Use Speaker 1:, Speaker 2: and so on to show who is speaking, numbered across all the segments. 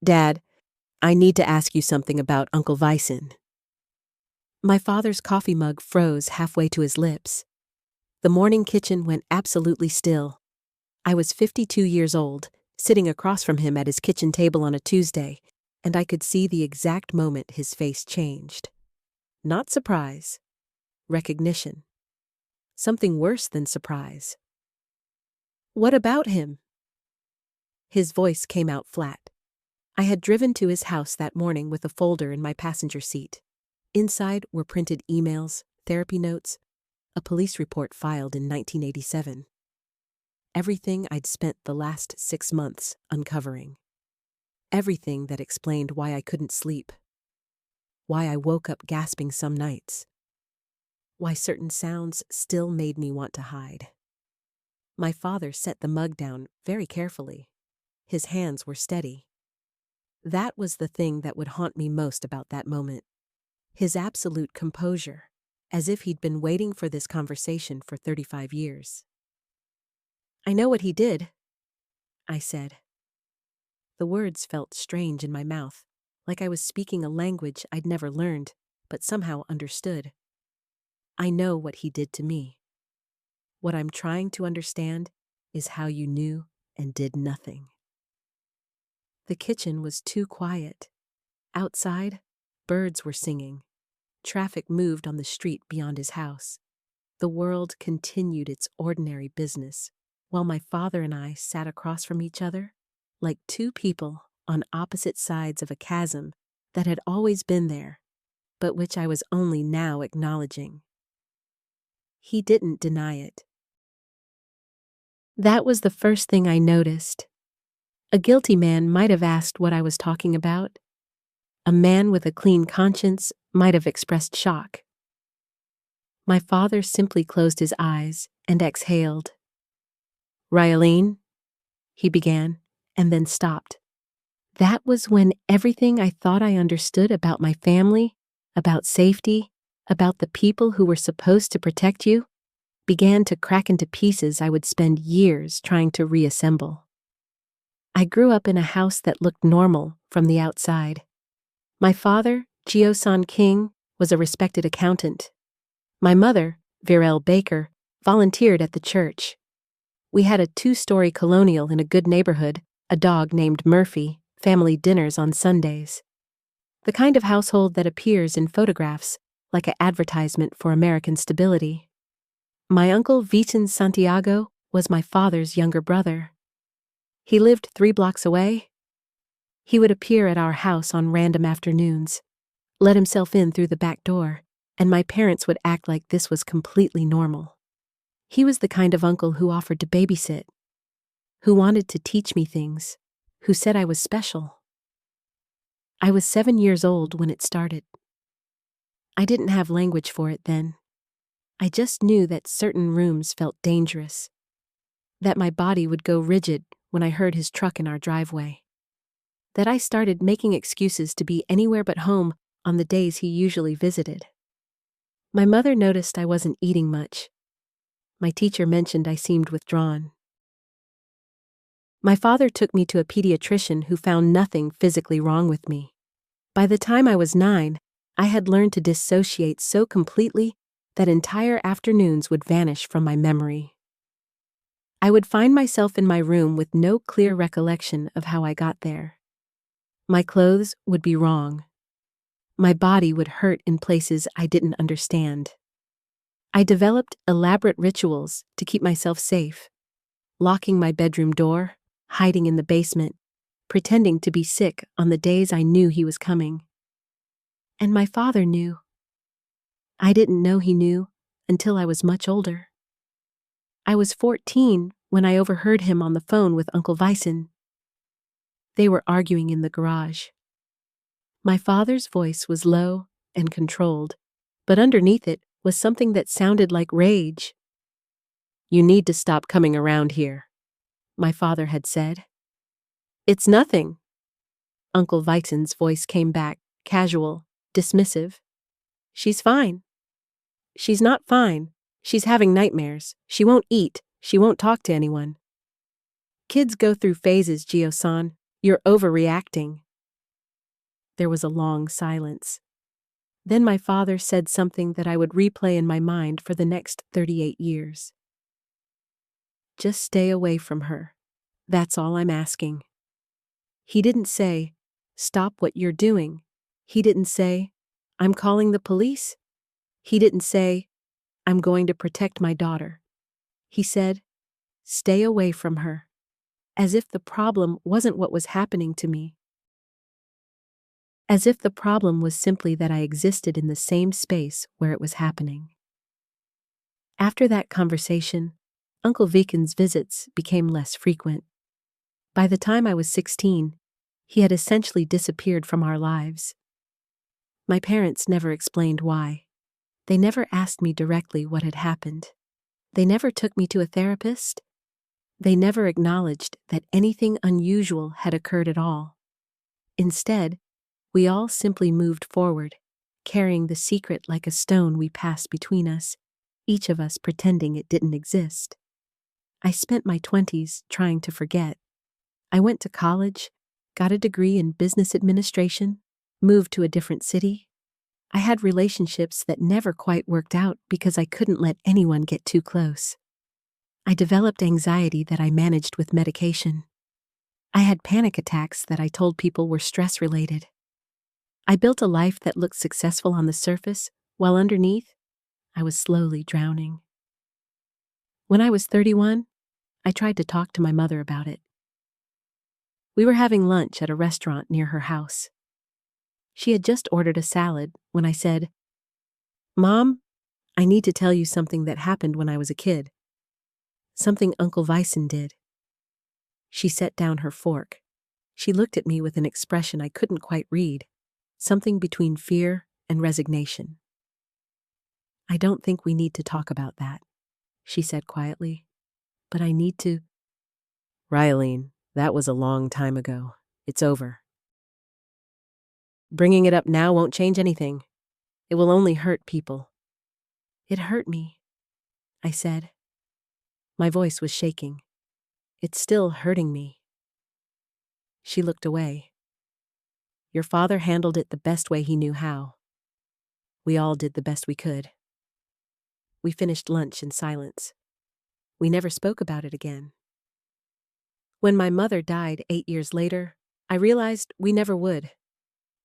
Speaker 1: Dad, I need to ask you something about Uncle Vicen. My father's coffee mug froze halfway to his lips. The morning kitchen went absolutely still. I was 52 years old, sitting across from him at his kitchen table on a Tuesday, and I could see the exact moment his face changed. Not surprise. Recognition. Something worse than surprise. What about him? His voice came out flat. I had driven to his house that morning with a folder in my passenger seat. Inside were printed emails, therapy notes, a police report filed in 1987. Everything I'd spent the last 6 months uncovering. Everything that explained why I couldn't sleep. Why I woke up gasping some nights. Why certain sounds still made me want to hide. My father set the mug down very carefully. His hands were steady. That was the thing that would haunt me most about that moment. His absolute composure, as if he'd been waiting for this conversation for 35 years. I know what he did, I said. The words felt strange in my mouth, like I was speaking a language I'd never learned, but somehow understood. I know what he did to me. What I'm trying to understand is how you knew and did nothing. The kitchen was too quiet. Outside, birds were singing. Traffic moved on the street beyond his house. The world continued its ordinary business, while my father and I sat across from each other, like two people on opposite sides of a chasm that had always been there, but which I was only now acknowledging. He didn't deny it. That was the first thing I noticed. A guilty man might have asked what I was talking about. A man with a clean conscience might have expressed shock. My father simply closed his eyes and exhaled. "Ryaleen," he began, and then stopped. That was when everything I thought I understood about my family, about safety, about the people who were supposed to protect you, began to crack into pieces I would spend years trying to reassemble. I grew up in a house that looked normal from the outside. My father, Gio-san King, was a respected accountant. My mother, Virel Baker, volunteered at the church. We had a 2-story colonial in a good neighborhood, a dog named Murphy, family dinners on Sundays. The kind of household that appears in photographs, like an advertisement for American stability. My uncle Vicen Santiago was my father's younger brother. He lived 3 blocks away. He would appear at our house on random afternoons, let himself in through the back door, and my parents would act like this was completely normal. He was the kind of uncle who offered to babysit, who wanted to teach me things, who said I was special. I was 7 years old when it started. I didn't have language for it then. I just knew that certain rooms felt dangerous, that my body would go rigid when I heard his truck in our driveway, that I started making excuses to be anywhere but home on the days he usually visited. My mother noticed I wasn't eating much. My teacher mentioned I seemed withdrawn. My father took me to a pediatrician who found nothing physically wrong with me. By the time I was 9, I had learned to dissociate so completely that entire afternoons would vanish from my memory. I would find myself in my room with no clear recollection of how I got there. My clothes would be wrong. My body would hurt in places I didn't understand. I developed elaborate rituals to keep myself safe, locking my bedroom door, hiding in the basement, pretending to be sick on the days I knew he was coming. And my father knew. I didn't know he knew until I was much older. I was 14 when I overheard him on the phone with Uncle Vicen. They were arguing in the garage. My father's voice was low and controlled, but underneath it was something that sounded like rage. "You need to stop coming around here," my father had said. "It's nothing." Uncle Vicen's voice came back, casual, dismissive. "She's fine." "She's not fine. She's having nightmares. She won't eat. She won't talk to anyone." "Kids go through phases, Gio-san. You're overreacting." There was a long silence. Then my father said something that I would replay in my mind for the next 38 years. Just stay away from her. That's all I'm asking. He didn't say, stop what you're doing. He didn't say, I'm calling the police. He didn't say, I'm going to protect my daughter. He said, stay away from her. As if the problem wasn't what was happening to me. As if the problem was simply that I existed in the same space where it was happening. After that conversation, Uncle Viken's visits became less frequent. By the time I was 16, he had essentially disappeared from our lives. My parents never explained why. They never asked me directly what had happened. They never took me to a therapist. They never acknowledged that anything unusual had occurred at all. Instead, we all simply moved forward, carrying the secret like a stone we passed between us, each of us pretending it didn't exist. I spent my 20s trying to forget. I went to college, got a degree in business administration, moved to a different city. I had relationships that never quite worked out because I couldn't let anyone get too close. I developed anxiety that I managed with medication. I had panic attacks that I told people were stress-related. I built a life that looked successful on the surface, while underneath, I was slowly drowning. When I was 31, I tried to talk to my mother about it. We were having lunch at a restaurant near her house. She had just ordered a salad when I said, Mom, I need to tell you something that happened when I was a kid. Something Uncle Vicen did. She set down her fork. She looked at me with an expression I couldn't quite read, something between fear and resignation. I don't think we need to talk about that, she said quietly. But I need to. Rylene, that was a long time ago. It's over. Bringing it up now won't change anything. It will only hurt people. It hurt me, I said. My voice was shaking. It's still hurting me. She looked away. Your father handled it the best way he knew how. We all did the best we could. We finished lunch in silence. We never spoke about it again. When my mother died 8 years later, I realized we never would.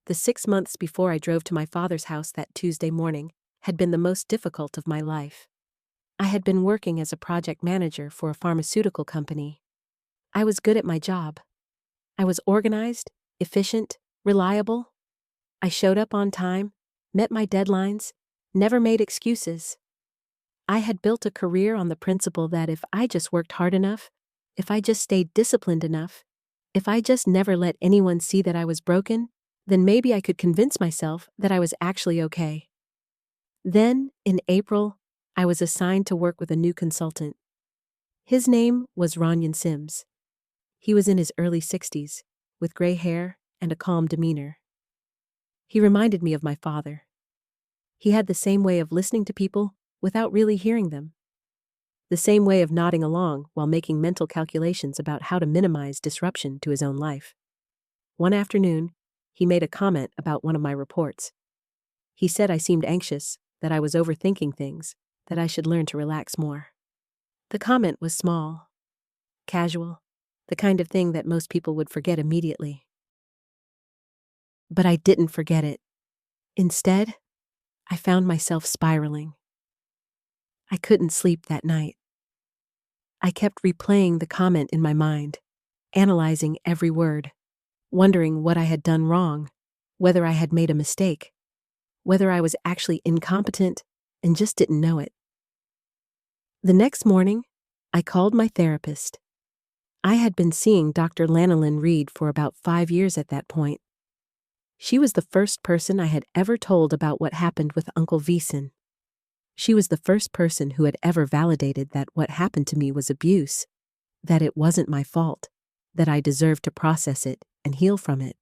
Speaker 1: The 6 months before I drove to my father's house that Tuesday morning had been the most difficult of my life. I had been working as a project manager for a pharmaceutical company. I was good at my job. I was organized, efficient, reliable. I showed up on time, met my deadlines, never made excuses. I had built a career on the principle that if I just worked hard enough, if I just stayed disciplined enough, if I just never let anyone see that I was broken, then maybe I could convince myself that I was actually okay. Then, in April, I was assigned to work with a new consultant. His name was Ronyan Sims. He was in his early 60s, with gray hair and a calm demeanor. He reminded me of my father. He had the same way of listening to people without really hearing them. The same way of nodding along while making mental calculations about how to minimize disruption to his own life. One afternoon, he made a comment about one of my reports. He said I seemed anxious, that I was overthinking things, that I should learn to relax more. The comment was small, casual, the kind of thing that most people would forget immediately. But I didn't forget it. Instead, I found myself spiraling. I couldn't sleep that night. I kept replaying the comment in my mind, analyzing every word, wondering what I had done wrong, whether I had made a mistake, whether I was actually incompetent and just didn't know it. The next morning, I called my therapist. I had been seeing Dr. Lanolin Reed for about 5 years at that point. She was the first person I had ever told about what happened with Uncle Vicen. She was the first person who had ever validated that what happened to me was abuse, that it wasn't my fault, that I deserved to process it and heal from it.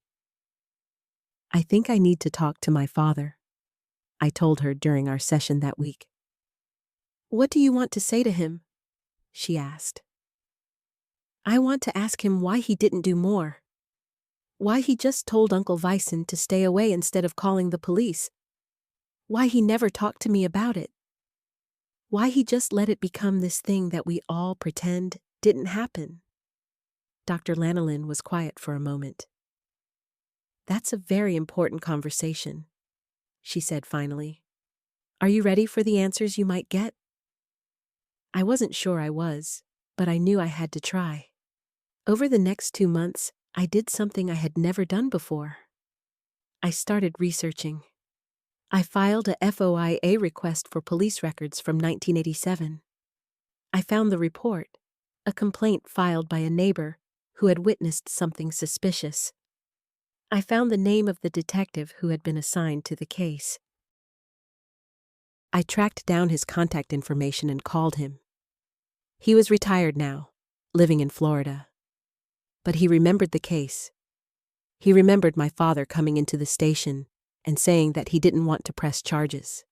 Speaker 1: I think I need to talk to my father, I told her during our session that week. What do you want to say to him? She asked. I want to ask him why he didn't do more. Why he just told Uncle Vicen to stay away instead of calling the police. Why he never talked to me about it. Why he just let it become this thing that we all pretend didn't happen. Dr. Lanolin was quiet for a moment. That's a very important conversation, she said finally. Are you ready for the answers you might get? I wasn't sure I was, but I knew I had to try. Over the next 2 months, I did something I had never done before. I started researching. I filed a FOIA request for police records from 1987. I found the report, a complaint filed by a neighbor who had witnessed something suspicious. I found the name of the detective who had been assigned to the case. I tracked down his contact information and called him. He was retired now, living in Florida. But he remembered the case. He remembered my father coming into the station and saying that he didn't want to press charges.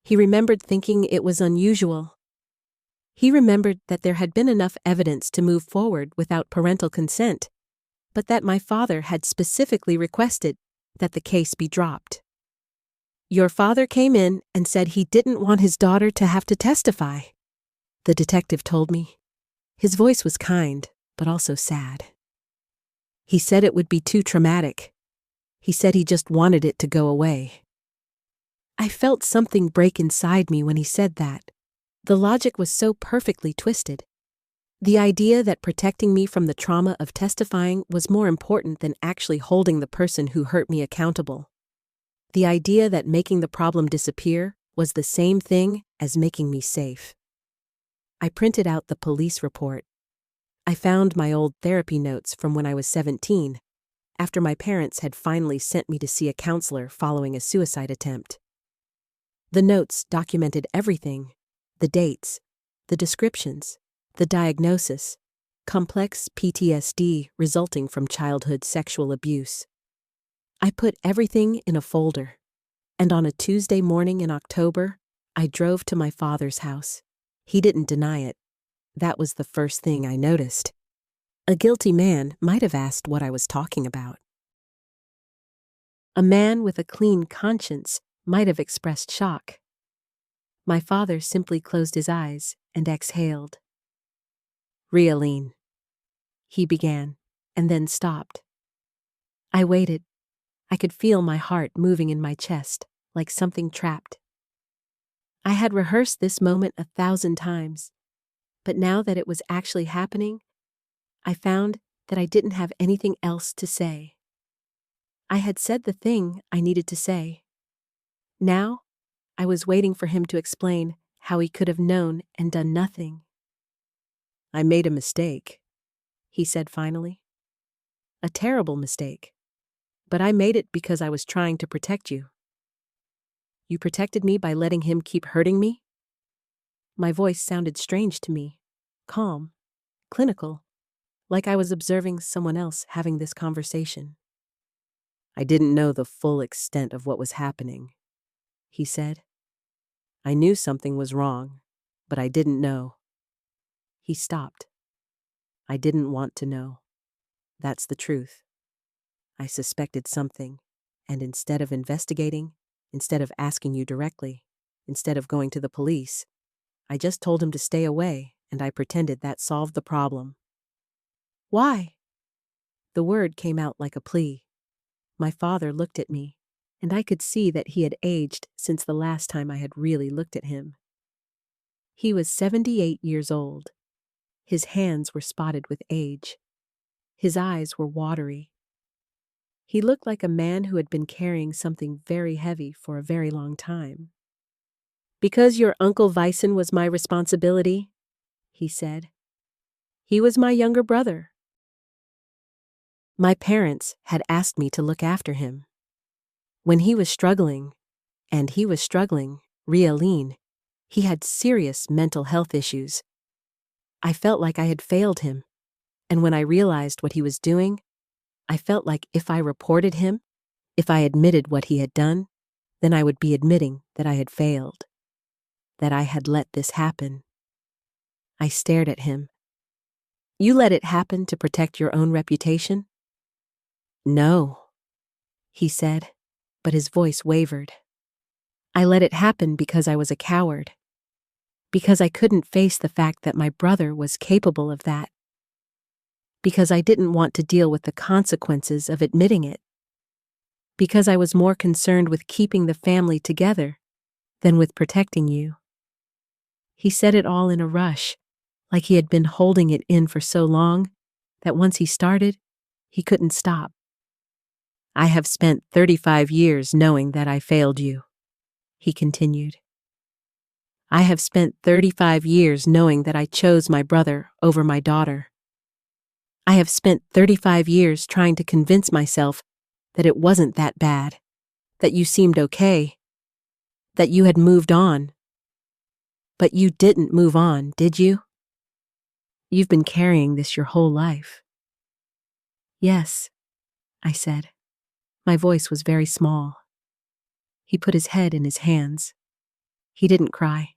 Speaker 1: He remembered thinking it was unusual. He remembered that there had been enough evidence to move forward without parental consent, but that my father had specifically requested that the case be dropped. Your father came in and said he didn't want his daughter to have to testify, the detective told me. His voice was kind, but also sad. He said it would be too traumatic. He said he just wanted it to go away. I felt something break inside me when he said that. The logic was so perfectly twisted. The idea that protecting me from the trauma of testifying was more important than actually holding the person who hurt me accountable. The idea that making the problem disappear was the same thing as making me safe. I printed out the police report. I found my old therapy notes from when I was 17, after my parents had finally sent me to see a counselor following a suicide attempt. The notes documented everything: the dates, the descriptions, the diagnosis, complex PTSD resulting from childhood sexual abuse. I put everything in a folder, and on a Tuesday morning in October, I drove to my father's house. He didn't deny it. That was the first thing I noticed. A guilty man might have asked what I was talking about. A man with a clean conscience might have expressed shock. My father simply closed his eyes and exhaled. Realine, he began, and then stopped. I waited. I could feel my heart moving in my chest, like something trapped. I had rehearsed this moment 1,000 times, but now that it was actually happening, I found that I didn't have anything else to say. I had said the thing I needed to say. Now, I was waiting for him to explain how he could have known and done nothing. I made a mistake, he said finally. A terrible mistake. But I made it because I was trying to protect you. You protected me by letting him keep hurting me? My voice sounded strange to me, calm, clinical, like I was observing someone else having this conversation. I didn't know the full extent of what was happening, he said. I knew something was wrong, but I didn't know. He stopped. I didn't want to know. That's the truth. I suspected something, and instead of investigating, instead of asking you directly, instead of going to the police, I just told him to stay away, and I pretended that solved the problem. Why? The word came out like a plea. My father looked at me, and I could see that he had aged since the last time I had really looked at him. He was 78 years old. His hands were spotted with age. His eyes were watery. He looked like a man who had been carrying something very heavy for a very long time. Because your Uncle Vicen was my responsibility, he said. He was my younger brother. My parents had asked me to look after him. When he was struggling, and he was struggling, Realine, he had serious mental health issues. I felt like I had failed him, and when I realized what he was doing, I felt like if I reported him, if I admitted what he had done, then I would be admitting that I had failed, that I had let this happen. I stared at him. You let it happen to protect your own reputation? No, he said, but his voice wavered. I let it happen because I was a coward. Because I couldn't face the fact that my brother was capable of that. Because I didn't want to deal with the consequences of admitting it. Because I was more concerned with keeping the family together than with protecting you. He said it all in a rush, like he had been holding it in for so long that once he started, he couldn't stop. I have spent 35 years knowing that I failed you, he continued. I have spent 35 years knowing that I chose my brother over my daughter. I have spent 35 years trying to convince myself that it wasn't that bad, that you seemed okay, that you had moved on. But you didn't move on, did you? You've been carrying this your whole life. Yes, I said. My voice was very small. He put his head in his hands. He didn't cry.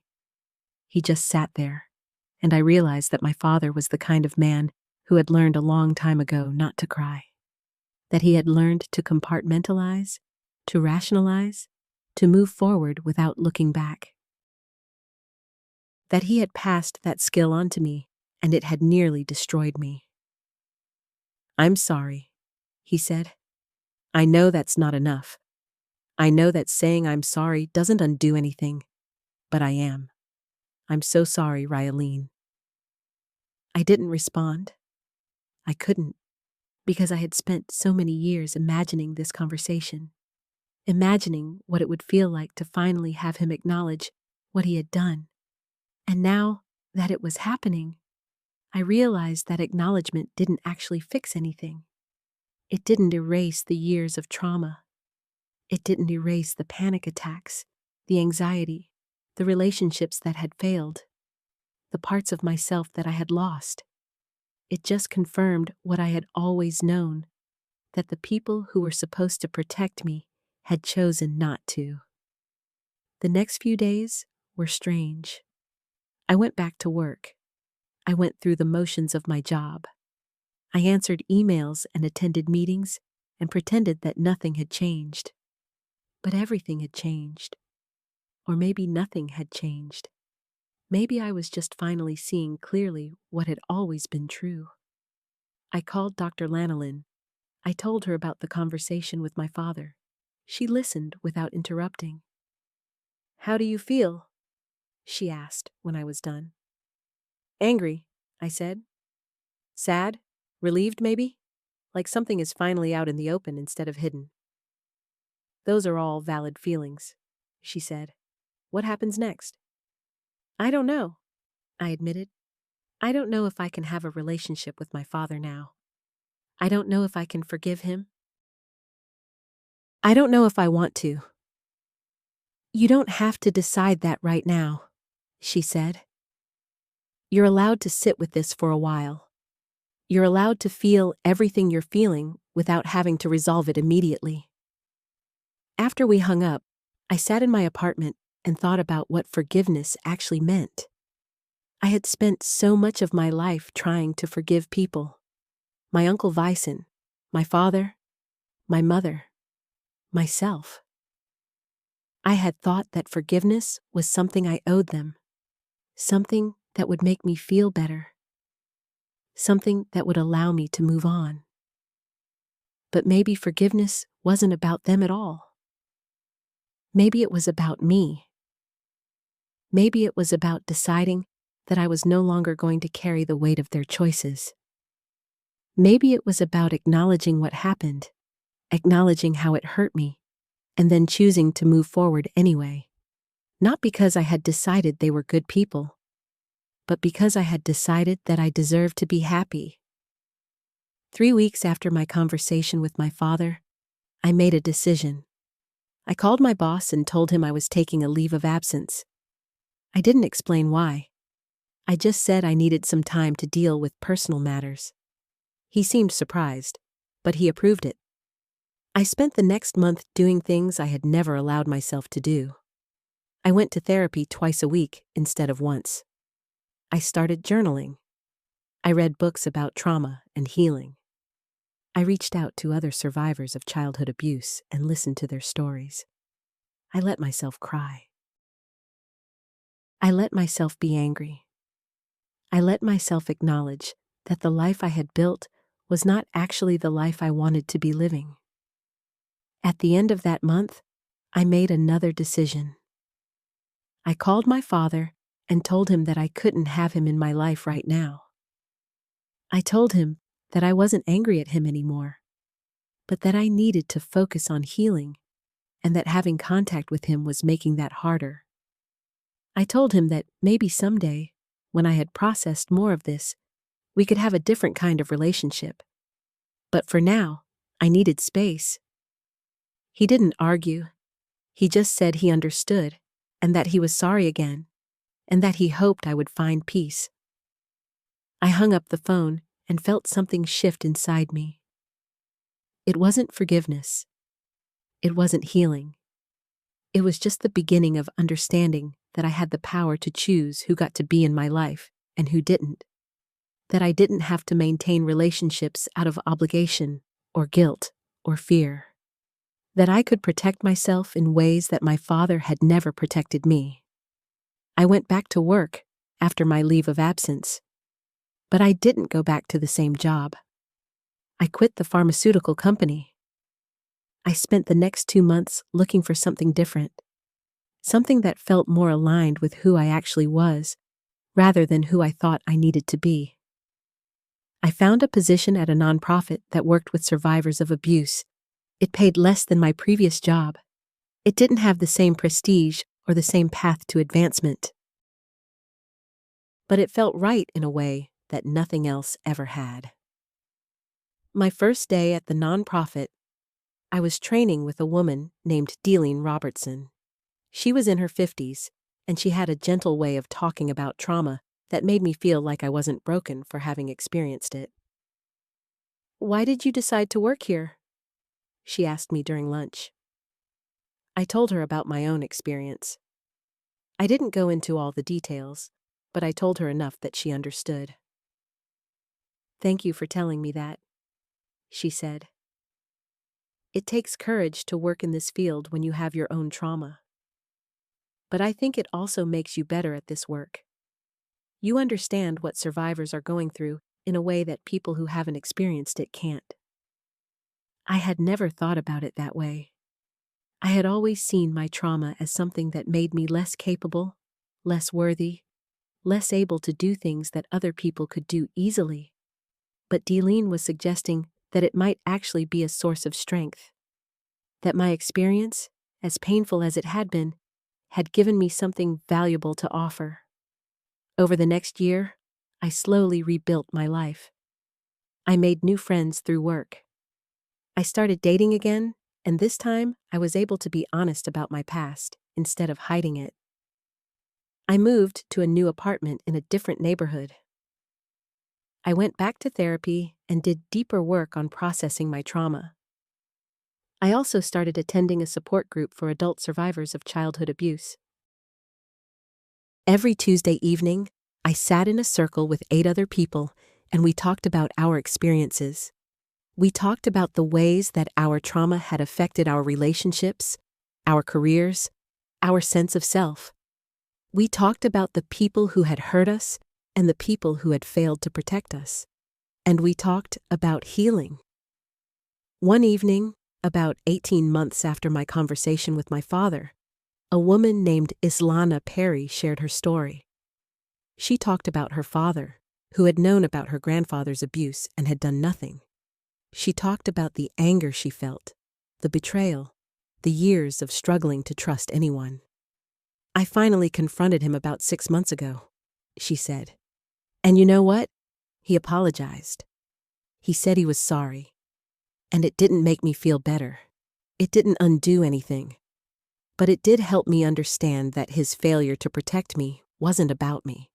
Speaker 1: He just sat there, and I realized that my father was the kind of man who had learned a long time ago not to cry. That he had learned to compartmentalize, to rationalize, to move forward without looking back. That he had passed that skill on to me, and it had nearly destroyed me. I'm sorry, he said. I know that's not enough. I know that saying I'm sorry doesn't undo anything, but I am. I'm so sorry, Ryaleen. I didn't respond. I couldn't, because I had spent so many years imagining this conversation, imagining what it would feel like to finally have him acknowledge what he had done. And now that it was happening, I realized that acknowledgement didn't actually fix anything. It didn't erase the years of trauma. It didn't erase the panic attacks, the anxiety, the relationships that had failed, the parts of myself that I had lost. It just confirmed what I had always known, that the people who were supposed to protect me had chosen not to. The next few days were strange. I went back to work. I went through the motions of my job. I answered emails and attended meetings and pretended that nothing had changed. But everything had changed. Or maybe nothing had changed. Maybe I was just finally seeing clearly what had always been true. I called Dr. Lanolin. I told her about the conversation with my father. She listened without interrupting. How do you feel? She asked when I was done. Angry, I said. Sad? Relieved, maybe? Like something is finally out in the open instead of hidden. Those are all valid feelings, she said. What happens next? I don't know, I admitted. I don't know if I can have a relationship with my father now. I don't know if I can forgive him. I don't know if I want to. You don't have to decide that right now, she said. You're allowed to sit with this for a while. You're allowed to feel everything you're feeling without having to resolve it immediately. After we hung up, I sat in my apartment and thought about what forgiveness actually meant. I had spent so much of my life trying to forgive people. My Uncle Vyson, my father, my mother, myself. I had thought that forgiveness was something I owed them, something that would make me feel better, something that would allow me to move on. But maybe forgiveness wasn't about them at all. Maybe it was about me. Maybe it was about deciding that I was no longer going to carry the weight of their choices. Maybe it was about acknowledging what happened, acknowledging how it hurt me, and then choosing to move forward anyway. Not because I had decided they were good people, but because I had decided that I deserved to be happy. 3 weeks after my conversation with my father, I made a decision. I called my boss and told him I was taking a leave of absence. I didn't explain why. I just said I needed some time to deal with personal matters. He seemed surprised, but he approved it. I spent the next month doing things I had never allowed myself to do. I went to therapy twice a week instead of once. I started journaling. I read books about trauma and healing. I reached out to other survivors of childhood abuse and listened to their stories. I let myself cry. I let myself be angry. I let myself acknowledge that the life I had built was not actually the life I wanted to be living. At the end of that month, I made another decision. I called my father and told him that I couldn't have him in my life right now. I told him that I wasn't angry at him anymore, but that I needed to focus on healing and that having contact with him was making that harder. I told him that maybe someday, when I had processed more of this, we could have a different kind of relationship. But for now, I needed space. He didn't argue. He just said he understood and that he was sorry again and that he hoped I would find peace. I hung up the phone and felt something shift inside me. It wasn't forgiveness. It wasn't healing. It was just the beginning of understanding that I had the power to choose who got to be in my life and who didn't. That I didn't have to maintain relationships out of obligation or guilt or fear. That I could protect myself in ways that my father had never protected me. I went back to work after my leave of absence, but I didn't go back to the same job. I quit the pharmaceutical company. I spent the next 2 months looking for something different, something that felt more aligned with who I actually was, rather than who I thought I needed to be. I found a position at a nonprofit that worked with survivors of abuse. It paid less than my previous job. It didn't have the same prestige or the same path to advancement. But it felt right in a way that nothing else ever had. My first day at the nonprofit, I was training with a woman named Dealene Robertson. She was in her 50s, and she had a gentle way of talking about trauma that made me feel like I wasn't broken for having experienced it. "Why did you decide to work here?" she asked me during lunch. I told her about my own experience. I didn't go into all the details, but I told her enough that she understood. "Thank you for telling me that," she said. "It takes courage to work in this field when you have your own trauma. But I think it also makes you better at this work. You understand what survivors are going through in a way that people who haven't experienced it can't." I had never thought about it that way. I had always seen my trauma as something that made me less capable, less worthy, less able to do things that other people could do easily. But Dealene was suggesting that it might actually be a source of strength. That my experience, as painful as it had been, had given me something valuable to offer. Over the next year, I slowly rebuilt my life. I made new friends through work. I started dating again, and this time I was able to be honest about my past instead of hiding it. I moved to a new apartment in a different neighborhood. I went back to therapy and did deeper work on processing my trauma. I also started attending a support group for adult survivors of childhood abuse. Every Tuesday evening, I sat in a circle with 8 other people, and we talked about our experiences. We talked about the ways that our trauma had affected our relationships, our careers, our sense of self. We talked about the people who had hurt us and the people who had failed to protect us. And we talked about healing. One evening, about 18 months after my conversation with my father, a woman named Islana Perry shared her story. She talked about her father, who had known about her grandfather's abuse and had done nothing. She talked about the anger she felt, the betrayal, the years of struggling to trust anyone. "I finally confronted him about 6 months ago," she said. "And you know what? He apologized. He said he was sorry. And it didn't make me feel better. It didn't undo anything. But it did help me understand that his failure to protect me wasn't about me.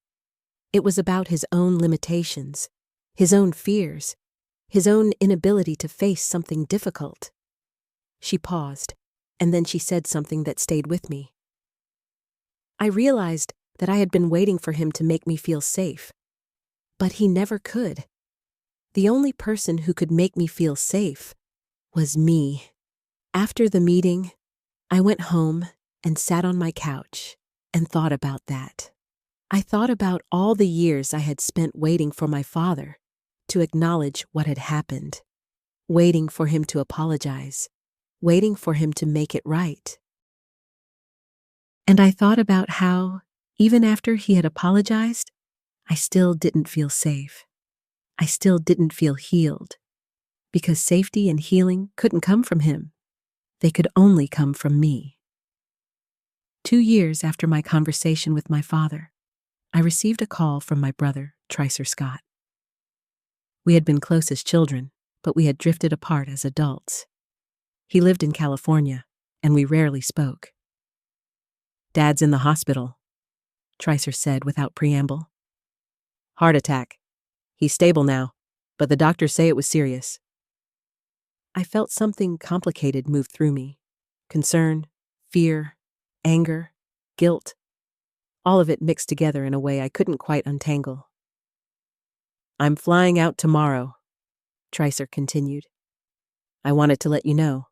Speaker 1: It was about his own limitations, his own fears, his own inability to face something difficult." She paused, and then she said something that stayed with me. "I realized that I had been waiting for him to make me feel safe. But he never could. The only person who could make me feel safe was me. After the meeting, I went home and sat on my couch and thought about that. I thought about all the years I had spent waiting for my father to acknowledge what had happened, waiting for him to apologize, waiting for him to make it right. And I thought about how, even after he had apologized, I still didn't feel safe. I still didn't feel healed, because safety and healing couldn't come from him. They could only come from me. 2 years after my conversation with my father, I received a call from my brother, Tricer Scott. We had been close as children, but we had drifted apart as adults. He lived in California, and we rarely spoke. "Dad's in the hospital," Tricer said without preamble. "Heart attack. He's stable now, but the doctors say it was serious." I felt something complicated move through me. Concern, fear, anger, guilt. All of it mixed together in a way I couldn't quite untangle. "I'm flying out tomorrow," Tricer continued. "I wanted to let you know.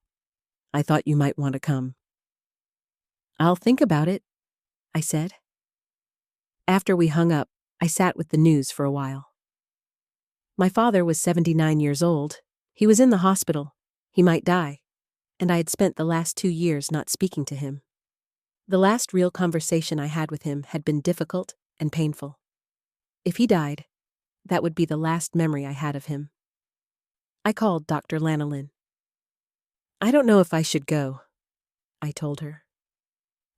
Speaker 1: I thought you might want to come." "I'll think about it," I said. After we hung up, I sat with the news for a while. My father was 79 years old. He was in the hospital. He might die. And I had spent the last 2 years not speaking to him. The last real conversation I had with him had been difficult and painful. If he died, that would be the last memory I had of him. I called Dr. Lanolin. "I don't know if I should go," I told her.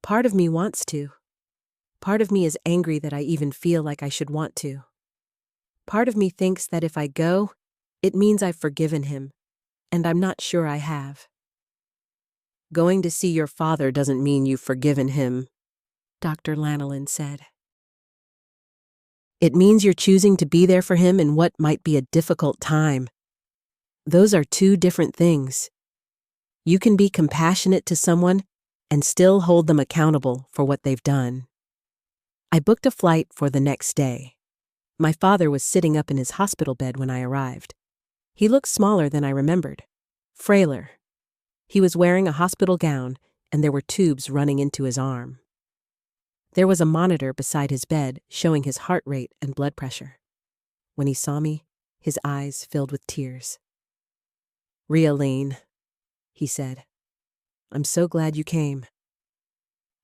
Speaker 1: "Part of me wants to. Part of me is angry that I even feel like I should want to. Part of me thinks that if I go, it means I've forgiven him, and I'm not sure I have." "Going to see your father doesn't mean you've forgiven him," Dr. Lanolin said. "It means you're choosing to be there for him in what might be a difficult time. Those are 2 different things. You can be compassionate to someone and still hold them accountable for what they've done." I booked a flight for the next day. My father was sitting up in his hospital bed when I arrived. He looked smaller than I remembered, frailer. He was wearing a hospital gown, and there were tubes running into his arm. There was a monitor beside his bed showing his heart rate and blood pressure. When he saw me, his eyes filled with tears. "Realine," he said. "I'm so glad you came."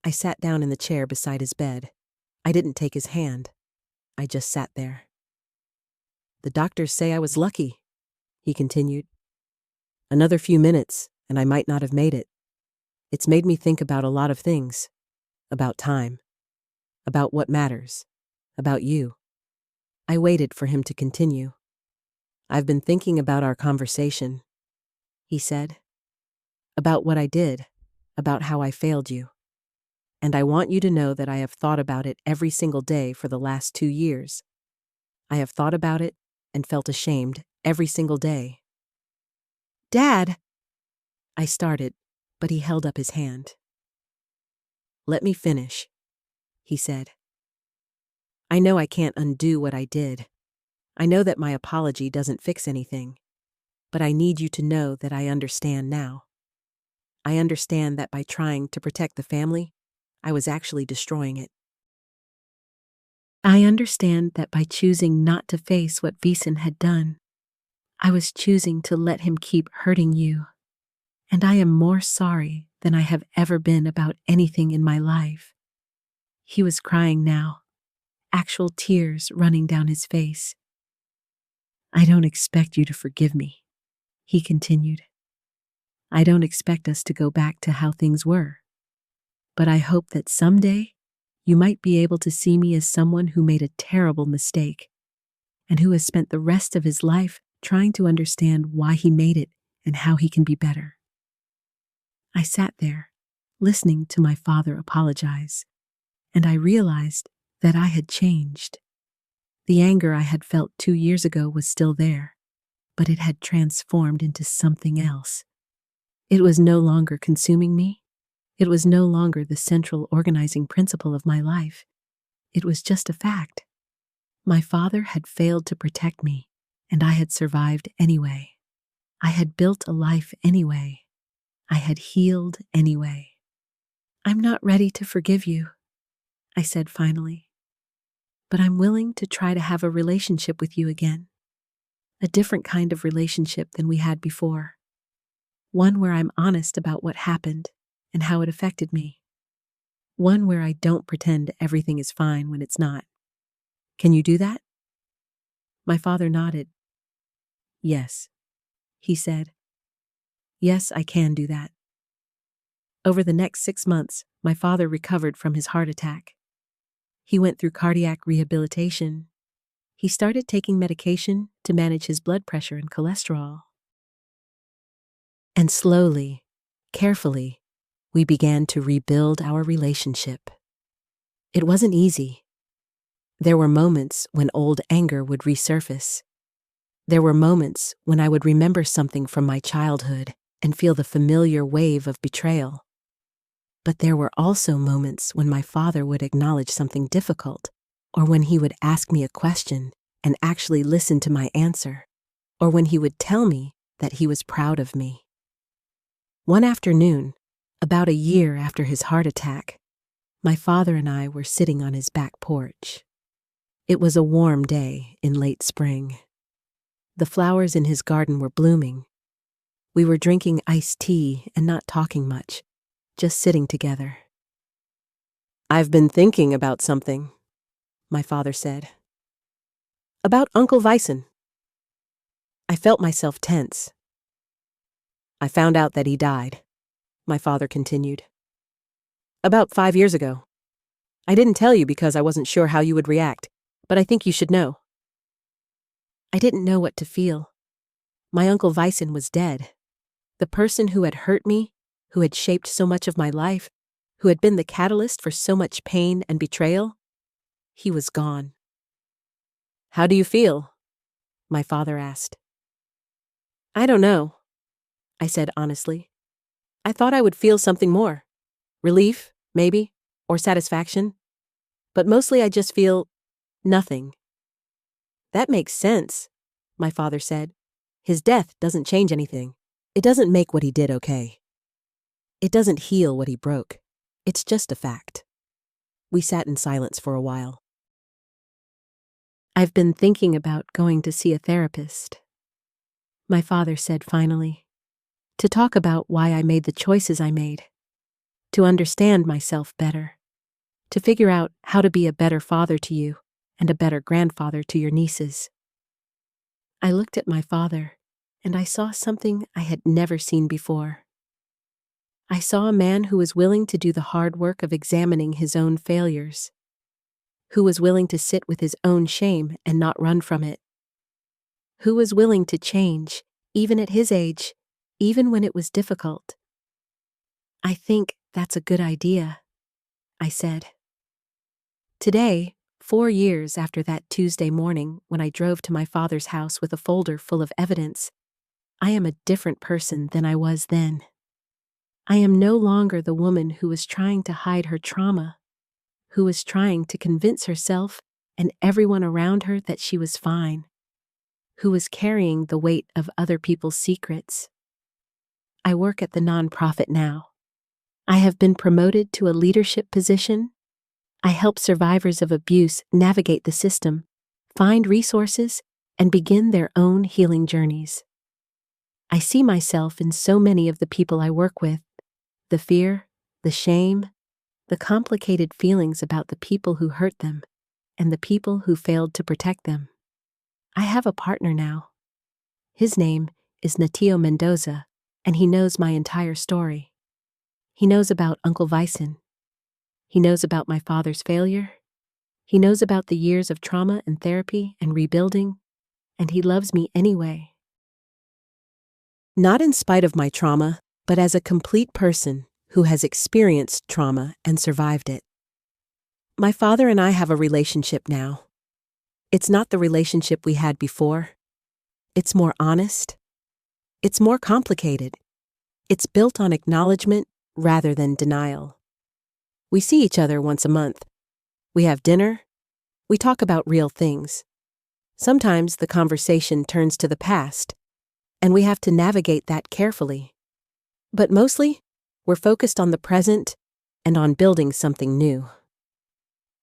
Speaker 1: I sat down in the chair beside his bed. I didn't take his hand. I just sat there. "The doctors say I was lucky," he continued. "Another few minutes, and I might not have made it. It's made me think about a lot of things. About time. About what matters. About you." I waited for him to continue. "I've been thinking about our conversation," he said. "About what I did. About how I failed you. And I want you to know that I have thought about it every single day for the last 2 years. I have thought about it and felt ashamed every single day." "Dad!" I started, but he held up his hand. "Let me finish," he said. "I know I can't undo what I did. I know that my apology doesn't fix anything. But I need you to know that I understand now. I understand that by trying to protect the family, I was actually destroying it. I understand that by choosing not to face what Veesen had done, I was choosing to let him keep hurting you. And I am more sorry than I have ever been about anything in my life." He was crying now, actual tears running down his face. "I don't expect you to forgive me," he continued. "I don't expect us to go back to how things were. But I hope that someday you might be able to see me as someone who made a terrible mistake and who has spent the rest of his life trying to understand why he made it and how he can be better." I sat there, listening to my father apologize, and I realized that I had changed. The anger I had felt 2 years ago was still there, but it had transformed into something else. It was no longer consuming me. It was no longer the central organizing principle of my life. It was just a fact. My father had failed to protect me, And I had survived anyway. I had built a life anyway. I had healed anyway. I'm not ready to forgive you, I said finally. But I'm willing to try to have a relationship with you again. A different kind of relationship than we had before. One where I'm honest about what happened and how it affected me. One where I don't pretend everything is fine when it's not. Can you do that? My father nodded. Yes, he said. Yes, I can do that. Over the next 6 months, my father recovered from his heart attack. He went through cardiac rehabilitation. He started taking medication to manage his blood pressure and cholesterol. And slowly, carefully, we began to rebuild our relationship. It wasn't easy. There were moments when old anger would resurface. There were moments when I would remember something from my childhood and feel the familiar wave of betrayal. But there were also moments when my father would acknowledge something difficult, or when he would ask me a question and actually listen to my answer, or when he would tell me that he was proud of me. One afternoon, about a year after his heart attack, my father and I were sitting on his back porch. It was a warm day in late spring. The flowers in his garden were blooming. We were drinking iced tea and not talking much, just sitting together. "I've been thinking about something," my father said. "About Uncle Vysen." I felt myself tense. "I found out that he died," my father continued. "About 5 years ago. I didn't tell you because I wasn't sure how you would react, but I think you should know." I didn't know what to feel. My Uncle Vysen was dead. The person who had hurt me, who had shaped so much of my life, who had been the catalyst for so much pain and betrayal, he was gone. "How do you feel?" my father asked. "I don't know," I said honestly. "I thought I would feel something more. Relief, maybe, or satisfaction. But mostly I just feel nothing." "That makes sense," my father said. "His death doesn't change anything. It doesn't make what he did okay. It doesn't heal what he broke. It's just a fact." We sat in silence for a while. "I've been thinking about going to see a therapist," my father said finally, "to talk about why I made the choices I made, to understand myself better, to figure out how to be a better father to you and a better grandfather to your nieces." I looked at my father, and I saw something I had never seen before. I saw a man who was willing to do the hard work of examining his own failures, who was willing to sit with his own shame and not run from it, who was willing to change, even at his age, even when it was difficult. "I think that's a good idea," I said. Today, 4 years after that Tuesday morning when I drove to my father's house with a folder full of evidence, I am a different person than I was then. I am no longer the woman who was trying to hide her trauma, who was trying to convince herself and everyone around her that she was fine, who was carrying the weight of other people's secrets. I work at the nonprofit now. I have been promoted to a leadership position. I help survivors of abuse navigate the system, find resources, and begin their own healing journeys. I see myself in so many of the people I work with, the fear, the shame, the complicated feelings about the people who hurt them, and the people who failed to protect them. I have a partner now. His name is Natio Mendoza, and he knows my entire story. He knows about Uncle Vysen. He knows about my father's failure. He knows about the years of trauma and therapy and rebuilding, and he loves me anyway. Not in spite of my trauma, but as a complete person who has experienced trauma and survived it. My father and I have a relationship now. It's not the relationship we had before. It's more honest. It's more complicated. It's built on acknowledgement rather than denial. We see each other once a month. We have dinner. We talk about real things. Sometimes the conversation turns to the past, and we have to navigate that carefully. But mostly, we're focused on the present and on building something new.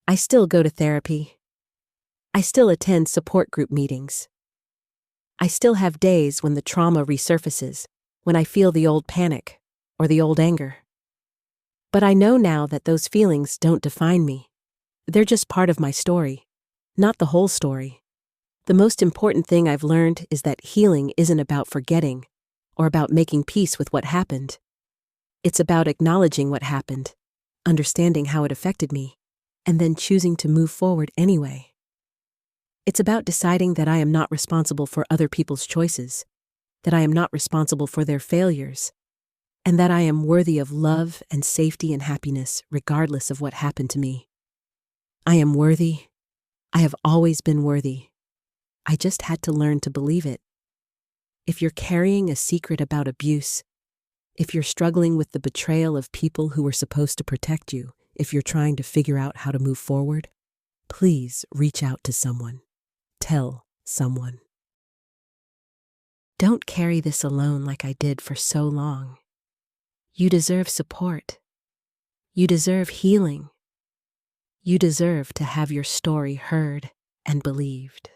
Speaker 1: I still go to therapy. I still attend support group meetings. I still have days when the trauma resurfaces, when I feel the old panic or the old anger. But I know now that those feelings don't define me. They're just part of my story, not the whole story. The most important thing I've learned is that healing isn't about forgetting or about making peace with what happened. It's about acknowledging what happened, understanding how it affected me, and then choosing to move forward anyway. It's about deciding that I am not responsible for other people's choices, that I am not responsible for their failures, and that I am worthy of love and safety and happiness regardless of what happened to me. I am worthy. I have always been worthy. I just had to learn to believe it. If you're carrying a secret about abuse, if you're struggling with the betrayal of people who were supposed to protect you, if you're trying to figure out how to move forward, please reach out to someone. Tell someone. Don't carry this alone like I did for so long. You deserve support. You deserve healing. You deserve to have your story heard and believed.